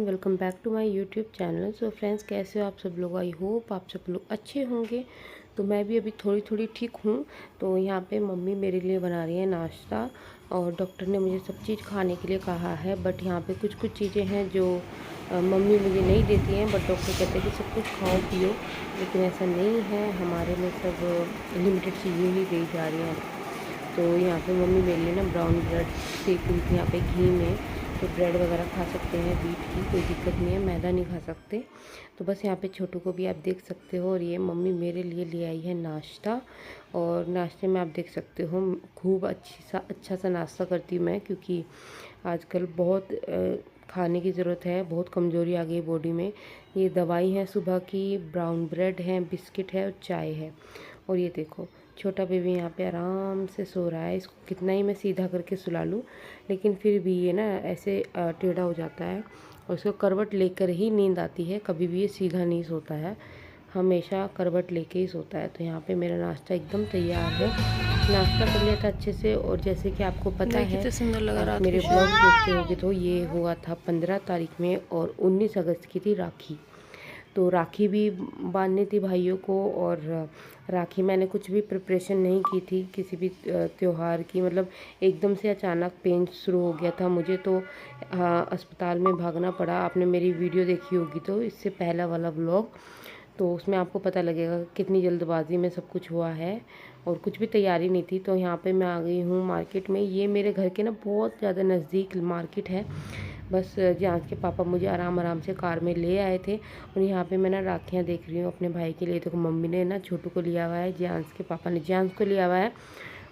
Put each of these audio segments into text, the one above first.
Everyone, welcome back to my YouTube channel. So friends, कैसे हो आप सब लोग? आई होप आप सब लोग अच्छे होंगे। तो मैं भी अभी थोड़ी थोड़ी ठीक हूँ। तो यहाँ पे मम्मी मेरे लिए बना रही है नाश्ता, और डॉक्टर ने मुझे सब चीज़ खाने के लिए कहा है। बट यहाँ पे कुछ कुछ चीज़ें हैं जो मम्मी मुझे नहीं देती हैं, बट डॉक्टर कहते हैं कि सब कुछ खाओ पियो। लेकिन ऐसा नहीं है, हमारे में सब लिमिटेड चीज़ें ही दी जा रही हैं। तो यहाँ पे मम्मी मेरे लिए ना ब्राउन ब्रेड सेक रही थी यहाँ पे घी में। तो ब्रेड वगैरह खा सकते हैं व्हीट की, कोई दिक्कत नहीं है, मैदा नहीं खा सकते। तो बस यहाँ पे छोटू को भी आप देख सकते हो। और ये मम्मी मेरे लिए ले आई है नाश्ता, और नाश्ते में आप देख सकते हो खूब अच्छा सा नाश्ता करती हूँ मैं, क्योंकि आजकल बहुत खाने की ज़रूरत है, बहुत कमज़ोरी आ गई है बॉडी में। ये दवाई है सुबह की, ब्राउन ब्रेड है, बिस्किट है और चाय है। और ये देखो छोटा बेबी यहाँ पे आराम से सो रहा है। इसको कितना ही मैं सीधा करके सुला लूँ, लेकिन फिर भी ये ना ऐसे टेढ़ा हो जाता है, और उसको करवट लेकर ही नींद आती है। कभी भी ये सीधा नहीं सोता है, हमेशा करवट लेके ही सोता है। तो यहाँ पे मेरा नाश्ता एकदम तैयार है। नाश्ता कर लिया था अच्छे से। और जैसे कि आपको पता है, कितने सुंदर लगा रात मेरे को। ब्लॉग देखते होगे तो ये हुआ था 15 तारीख में, और 19 अगस्त की थी राखी। तो राखी भी बांधनी थी भाइयों को। और राखी मैंने कुछ भी प्रिपरेशन नहीं की थी किसी भी त्योहार की। मतलब एकदम से अचानक पेन शुरू हो गया था मुझे, तो अस्पताल में भागना पड़ा। आपने मेरी वीडियो देखी होगी तो, इससे पहला वाला व्लॉग, तो उसमें आपको पता लगेगा कितनी जल्दबाजी में सब कुछ हुआ है, और कुछ भी तैयारी नहीं थी। तो यहाँ पे मैं आ गई हूँ मार्केट में। ये मेरे घर के ना बहुत ज़्यादा नज़दीक मार्केट है। बस जहाँ के पापा मुझे आराम आराम से कार में ले आए थे। और यहाँ पे मैं ना राखियाँ देख रही हूँ अपने भाई के लिए। तो मम्मी ने ना छोटू को लिया हुआ है, जियांश के पापा ने जियांश को लिया हुआ है,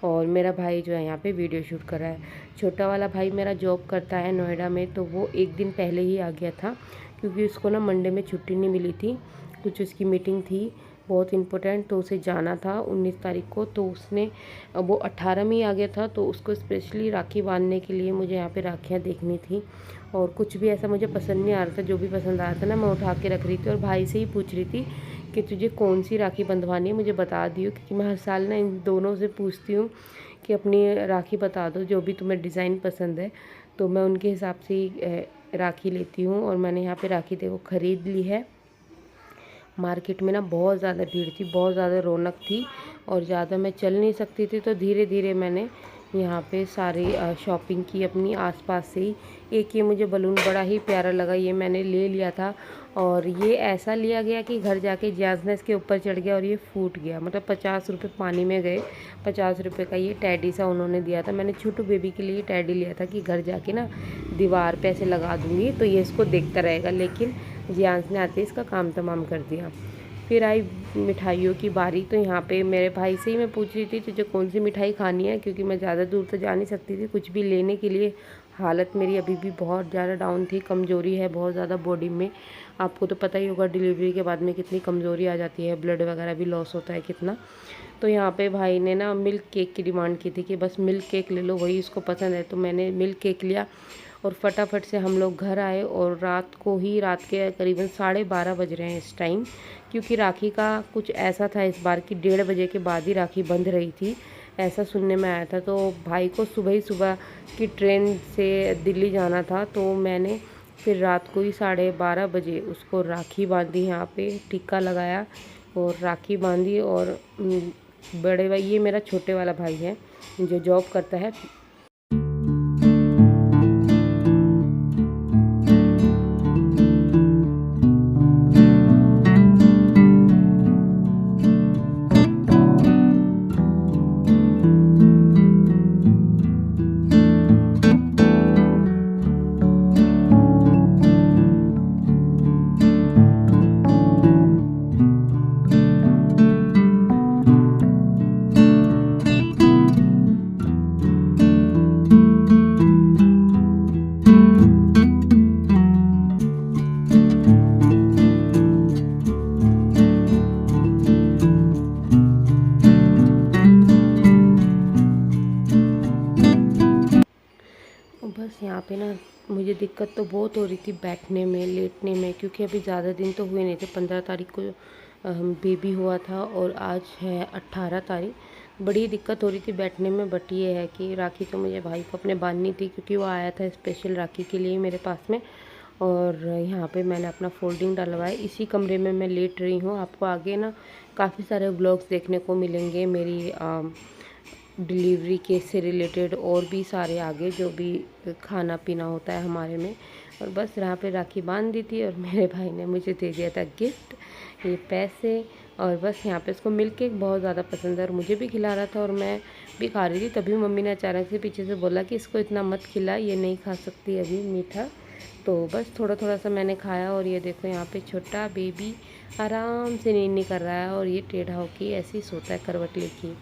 और मेरा भाई जो है यहाँ पे वीडियो शूट कर रहा है। छोटा वाला भाई मेरा जॉब करता है नोएडा में, तो वो एक दिन पहले ही आ गया था, क्योंकि उसको ना मंडे में छुट्टी नहीं मिली थी। कुछ उसकी मीटिंग थी बहुत इम्पोर्टेंट, तो उसे जाना था 19 तारीख को। तो उसने वो 18 में ही आ गया था, तो उसको स्पेशली राखी बांधने के लिए मुझे यहाँ पे राखियाँ देखनी थी। और कुछ भी ऐसा मुझे पसंद नहीं आ रहा था, जो भी पसंद आ रहा था ना मैं उठा के रख रही थी, और भाई से ही पूछ रही थी कि तुझे कौन सी राखी बंधवानी है, मुझे बता दियो। क्योंकि मैं हर साल ना इन दोनों से पूछती हूँ कि अपनी राखी बता दो, जो भी तुम्हें डिज़ाइन पसंद है। तो मैं उनके हिसाब से ही राखी लेती हूँ। और मैंने यहाँ पे राखी देखो ख़रीद ली है। मार्केट में ना बहुत ज़्यादा भीड़ थी, बहुत ज़्यादा रौनक थी, और ज़्यादा मैं चल नहीं सकती थी। तो धीरे धीरे मैंने यहाँ पे सारी शॉपिंग की अपनी आसपास से ही। एक ये मुझे बलून बड़ा ही प्यारा लगा, ये मैंने ले लिया था। और ये ऐसा लिया गया कि घर जाके जियाज़ के ऊपर चढ़ गया और ये फूट गया। मतलब 50 रुपये पानी में गए। 50 रुपये का ये टैडी सा उन्होंने दिया था। मैंने छोटू बेबी के लिए टैडी लिया था कि घर जाके ना दीवार पे ऐसे लगा दूँगी तो ये इसको देखता रहेगा। लेकिन जियांश ने आते इसका काम तमाम कर दिया। फिर आई मिठाइयों की बारी। तो यहाँ पे मेरे भाई से ही मैं पूछ रही थी तुझे कौन सी मिठाई खानी है, क्योंकि मैं ज़्यादा दूर तो जा नहीं सकती थी कुछ भी लेने के लिए। हालत मेरी अभी भी बहुत ज़्यादा डाउन थी, कमज़ोरी है बहुत ज़्यादा बॉडी में। आपको तो पता ही होगा डिलीवरी के बाद में कितनी कमज़ोरी आ जाती है, ब्लड वगैरह भी लॉस होता है कितना। तो यहाँ पे भाई ने ना मिल्क केक की डिमांड की थी कि बस मिल्क केक ले लो, वही इसको पसंद है। तो मैंने मिल्क केक लिया, और फटाफट से हम लोग घर आए। और रात के करीबन 12:30 बज रहे हैं इस टाइम, क्योंकि राखी का कुछ ऐसा था इस बार की 1:30 बजे के बाद ही राखी बंध रही थी, ऐसा सुनने में आया था। तो भाई को सुबह ही सुबह की ट्रेन से दिल्ली जाना था, तो मैंने फिर रात को ही 12:30 बजे उसको राखी बांधी, यहाँ पे टीका लगाया और राखी बांधी। और बड़े भाई, ये मेरा छोटे वाला भाई है जो जॉब करता है। बस यहाँ पे ना मुझे दिक्कत तो बहुत हो रही थी बैठने में, लेटने में, क्योंकि अभी ज़्यादा दिन तो हुए नहीं थे। 15 तारीख को बेबी हुआ था, और आज है 18 तारीख। बड़ी दिक्कत हो रही थी बैठने में। बट ये है कि राखी तो मुझे भाई को अपने बांधनी थी, क्योंकि वो आया था स्पेशल राखी के लिए मेरे पास में। और यहाँ पे मैंने अपना फोल्डिंग डलवाया। इसी कमरे में मैं लेट रही हूँ। आपको आगे ना काफ़ी सारे व्लॉग्स देखने को मिलेंगे मेरी डिलीवरी केस से रिलेटेड, और भी सारे आगे जो भी खाना पीना होता है हमारे में। और बस यहाँ पे राखी बांध दी थी और मेरे भाई ने मुझे दे दिया था गिफ्ट, ये पैसे। और बस यहाँ पे इसको मिल्क केक बहुत ज़्यादा पसंद है और मुझे भी खिला रहा था और मैं भी खा रही थी। तभी मम्मी ने अचानक से पीछे से बोला कि इसको इतना मत खिला, ये नहीं खा सकती अभी मीठा। तो बस थोड़ा थोड़ा सा मैंने खाया। और ये देखो यहाँ पे छोटा बेबी आराम से नींद कर रहा है और ये टेढ़ा होके ऐसे ही सोता है करवट लेके।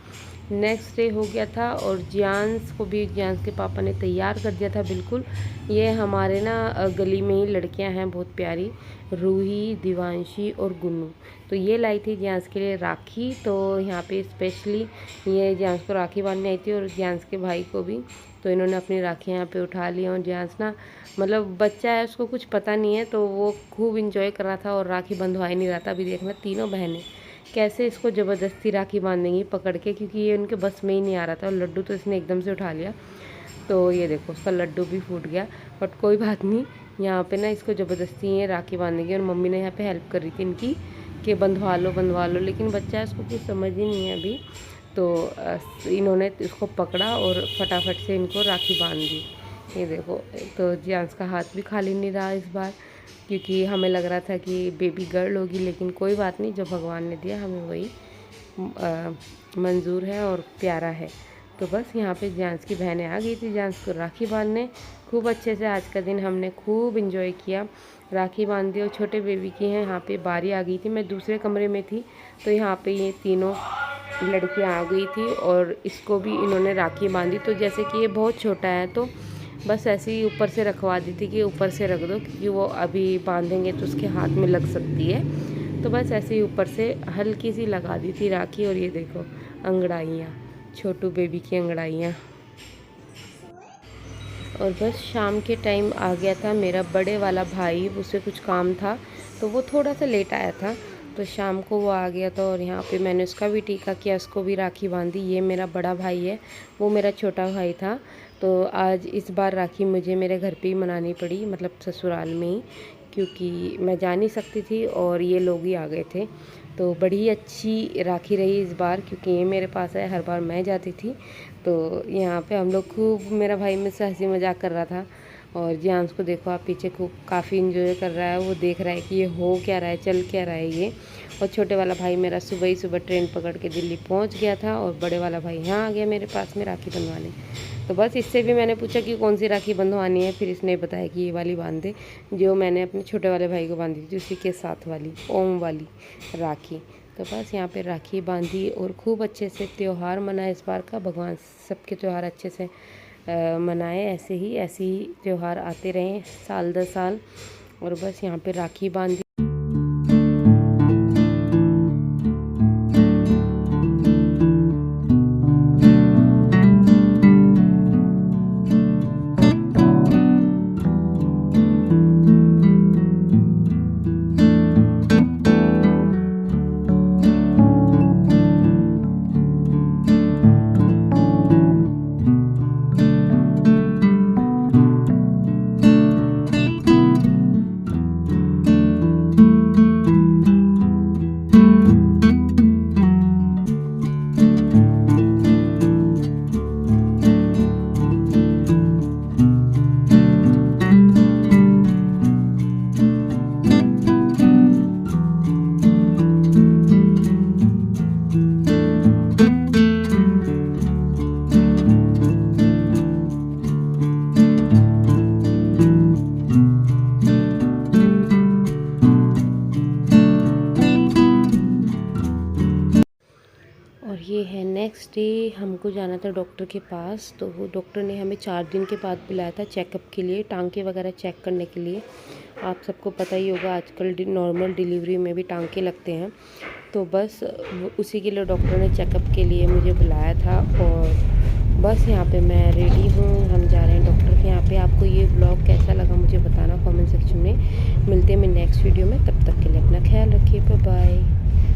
नेक्स्ट डे हो गया था और जियांस को भी जियांस के पापा ने तैयार कर दिया था बिल्कुल। ये हमारे ना गली में ही लड़कियां हैं बहुत प्यारी, रूही, दिवांशी और गुन्नू। तो ये लाई थी जियांस के लिए राखी। तो यहाँ पे स्पेशली ये जियांस को राखी बांधने आई थी और जियांस के भाई को भी। तो इन्होंने अपनी राखी यहाँ पे उठा ली और जियांस ना मतलब बच्चा है, उसको कुछ पता नहीं है, तो वो खूब इंजॉय कर रहा था और राखी बंधवा ही नहीं रहा था। अभी देखना तीनों बहनें कैसे इसको ज़बरदस्ती राखी बांधेंगी पकड़ के, क्योंकि ये उनके बस में ही नहीं आ रहा था। और लड्डू तो इसने एकदम से उठा लिया, तो ये देखो उसका लड्डू भी फूट गया। बट कोई बात नहीं, यहाँ पे ना इसको ज़बरदस्ती ये राखी बांधेंगी। और मम्मी ने यहाँ पे हेल्प कर रही थी इनकी कि बंधवा लो, लेकिन बच्चा इसको कुछ समझ ही नहीं है अभी। तो इन्होंने इसको पकड़ा और फटाफट से इनको राखी बांध दी। ये देखो, तो जियांस का हाथ भी खाली नहीं रहा इस बार, क्योंकि हमें लग रहा था कि बेबी गर्ल होगी, लेकिन कोई बात नहीं, जो भगवान ने दिया हमें वही मंजूर है और प्यारा है। तो बस यहाँ पे जियांस की बहनें आ गई थी जियांस को राखी बांधने। खूब अच्छे से आज का दिन हमने खूब इंजॉय किया, राखी बांध दी। और छोटे बेबी की है यहाँ पे बारी आ गई थी, मैं दूसरे कमरे में थी, तो यहाँ पे ये तीनों लड़कियाँ आ गई थी और इसको भी इन्होंने राखी बांधी। तो जैसे कि ये बहुत छोटा है तो बस ऐसे ही ऊपर से रखवा दी थी कि ऊपर से रख दो, क्योंकि वो अभी बांधेंगे तो उसके हाथ में लग सकती है। तो बस ऐसे ही ऊपर से हल्की सी लगा दी थी राखी। और ये देखो अंगड़ाइयाँ, छोटू बेबी की अंगड़ाइयाँ। और बस शाम के टाइम आ गया था मेरा बड़े वाला भाई, उसे कुछ काम था तो वो थोड़ा सा लेट आया था। तो शाम को वो आ गया था और यहाँ पे मैंने उसका भी टीका किया, उसको भी राखी बांधी। ये मेरा बड़ा भाई है, वो मेरा छोटा भाई था। तो आज इस बार राखी मुझे मेरे घर पे ही मनानी पड़ी, मतलब ससुराल में ही, क्योंकि मैं जा नहीं सकती थी और ये लोग ही आ गए थे। तो बड़ी अच्छी राखी रही इस बार, क्योंकि ये मेरे पास है, हर बार मैं जाती थी। तो यहाँ पे हम लोग खूब, मेरा भाई मुझसे हंसी मजाक कर रहा था। और जियांस को देखो आप पीछे खूब काफ़ी इंजॉय कर रहा है, वो देख रहा है कि ये हो क्या रहा है, चल क्या रहा है ये। और छोटे वाला भाई मेरा सुबह ही सुबह ट्रेन पकड़ के दिल्ली पहुंच गया था और बड़े वाला भाई यहाँ आ गया मेरे पास में राखी बंधवाने। तो बस इससे भी मैंने पूछा कि कौन सी राखी बंधवानी है, फिर इसने बताया कि ये वाली बांध दे जो मैंने अपने छोटे वाले भाई को बांधी थी, उसी के साथ वाली ओम वाली राखी। तो बस यहाँ पे राखी बांधी और खूब अच्छे से त्यौहार मनाए इस बार का। भगवान सबके त्यौहार अच्छे से मनाए, ऐसे ही त्यौहार आते रहें साल दर साल। और बस यहाँ पे राखी बांधी। और ये है नेक्स्ट डे, हमको जाना था डॉक्टर के पास। तो वो डॉक्टर ने हमें 4 दिन के बाद बुलाया था चेकअप के लिए, टांके वगैरह चेक करने के लिए। आप सबको पता ही होगा आजकल नॉर्मल डिलीवरी में भी टांके लगते हैं। तो बस उसी के लिए डॉक्टर ने चेकअप के लिए मुझे बुलाया था। और बस यहाँ पे मैं रेडी हूँ, हम जा रहे हैं डॉक्टर के यहाँ पे। आपको ये व्लॉग कैसा लगा मुझे बताना कमेंट सेक्शन में। मिलते हैं मैं नेक्स्ट वीडियो में, तब तक के लिए अपना ख्याल रखिए, बाय बाय।